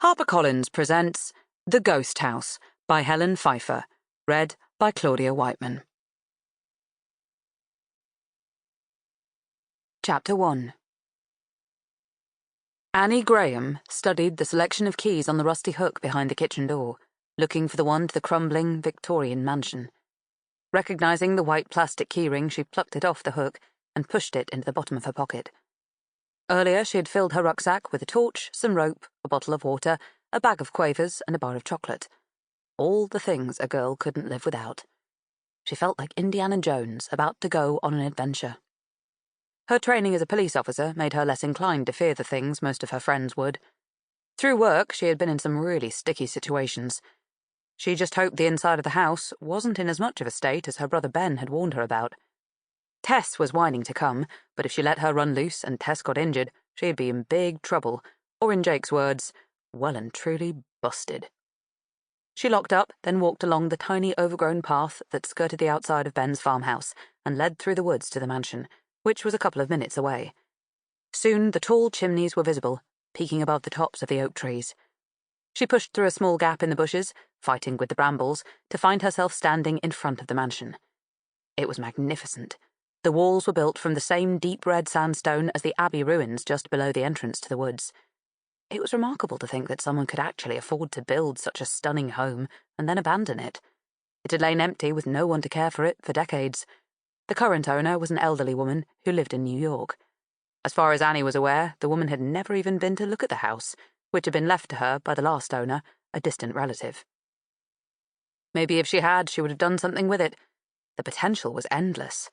HarperCollins presents The Ghost House by Helen Phifer, read by Claudia Whiteman. Chapter 1. Annie Graham studied the selection of keys on the rusty hook behind the kitchen door, looking for the one to the crumbling Victorian mansion. Recognizing the white plastic keyring, she plucked it off the hook and pushed it into the bottom of her pocket. Earlier, she had filled her rucksack with a torch, some rope, a bottle of water, a bag of quavers, and a bar of chocolate. All the things a girl couldn't live without. She felt like Indiana Jones about to go on an adventure. Her training as a police officer made her less inclined to fear the things most of her friends would. Through work, she had been in some really sticky situations. She just hoped the inside of the house wasn't in as much of a state as her brother Ben had warned her about. Tess was whining to come, but if she let her run loose and Tess got injured, she'd be in big trouble, or in Jake's words, well and truly busted. She locked up, then walked along the tiny overgrown path that skirted the outside of Ben's farmhouse and led through the woods to the mansion, which was a couple of minutes away. Soon the tall chimneys were visible, peeking above the tops of the oak trees. She pushed through a small gap in the bushes, fighting with the brambles, to find herself standing in front of the mansion. It was magnificent. The walls were built from the same deep red sandstone as the abbey ruins just below the entrance to the woods. It was remarkable to think that someone could actually afford to build such a stunning home and then abandon it. It had lain empty with no one to care for it for decades. The current owner was an elderly woman who lived in New York. As far as Annie was aware, the woman had never even been to look at the house, which had been left to her by the last owner, a distant relative. Maybe if she had, she would have done something with it. The potential was endless.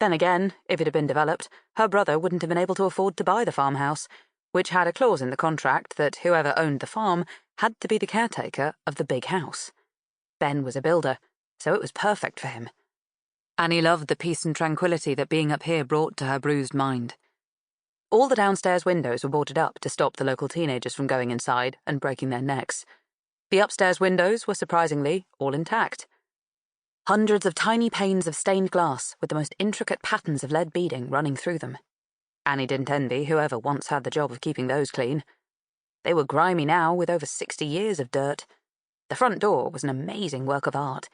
Then again, if it had been developed, her brother wouldn't have been able to afford to buy the farmhouse, which had a clause in the contract that whoever owned the farm had to be the caretaker of the big house. Ben was a builder, so it was perfect for him. Annie loved the peace and tranquility that being up here brought to her bruised mind. All the downstairs windows were boarded up to stop the local teenagers from going inside and breaking their necks. The upstairs windows were surprisingly all intact. Hundreds of tiny panes of stained glass with the most intricate patterns of lead beading running through them. Annie didn't envy whoever once had the job of keeping those clean. They were grimy now, with over 60 years of dirt. The front door was an amazing work of art.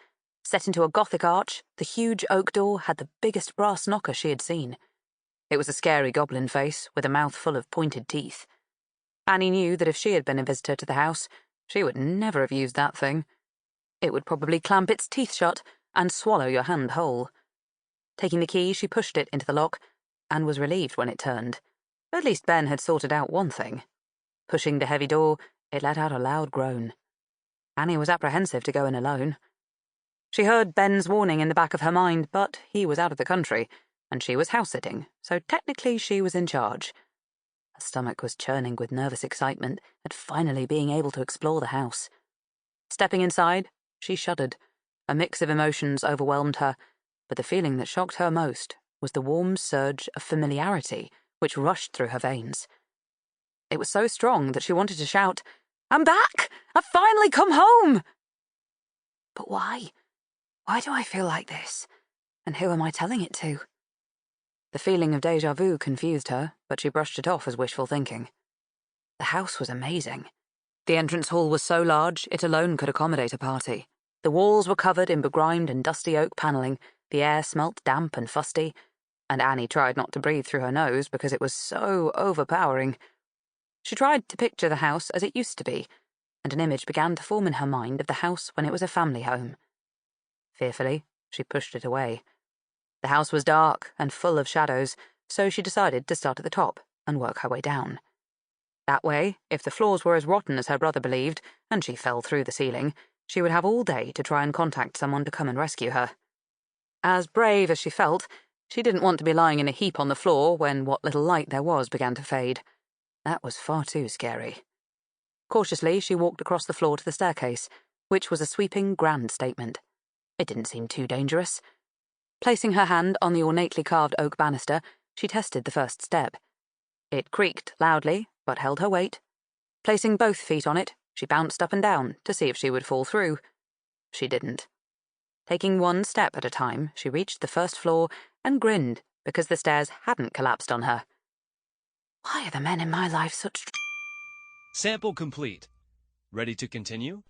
Set into a Gothic arch, the huge oak door had the biggest brass knocker she had seen. It was a scary goblin face with a mouth full of pointed teeth. Annie knew that if she had been a visitor to the house, she would never have used that thing. It would probably clamp its teeth shut and swallow your hand whole. Taking the key, she pushed it into the lock and was relieved when it turned. At least Ben had sorted out one thing. Pushing the heavy door, it let out a loud groan. Annie was apprehensive to go in alone. She heard Ben's warning in the back of her mind, but he was out of the country, and she was house-sitting, so technically she was in charge. Her stomach was churning with nervous excitement at finally being able to explore the house. Stepping inside, she shuddered. A mix of emotions overwhelmed her, but the feeling that shocked her most was the warm surge of familiarity which rushed through her veins. It was so strong that she wanted to shout, "I'm back! I've finally come home!" But why? Why do I feel like this? And who am I telling it to? The feeling of déjà vu confused her, but she brushed it off as wishful thinking. The house was amazing. The entrance hall was so large, it alone could accommodate a party. The walls were covered in begrimed and dusty oak panelling, the air smelt damp and fusty, and Annie tried not to breathe through her nose because it was so overpowering. She tried to picture the house as it used to be, and an image began to form in her mind of the house when it was a family home. Fearfully, she pushed it away. The house was dark and full of shadows, so she decided to start at the top and work her way down. That way, if the floors were as rotten as her brother believed, and she fell through the ceiling, she would have all day to try and contact someone to come and rescue her. As brave as she felt, she didn't want to be lying in a heap on the floor when what little light there was began to fade. That was far too scary. Cautiously, she walked across the floor to the staircase, which was a sweeping, grand statement. It didn't seem too dangerous. Placing her hand on the ornately carved oak banister, she tested the first step. It creaked loudly, but held her weight. Placing both feet on it, she bounced up and down to see if she would fall through. She didn't. Taking one step at a time, she reached the first floor and grinned because the stairs hadn't collapsed on her. Why are the men in my life such... Sample complete. Ready to continue?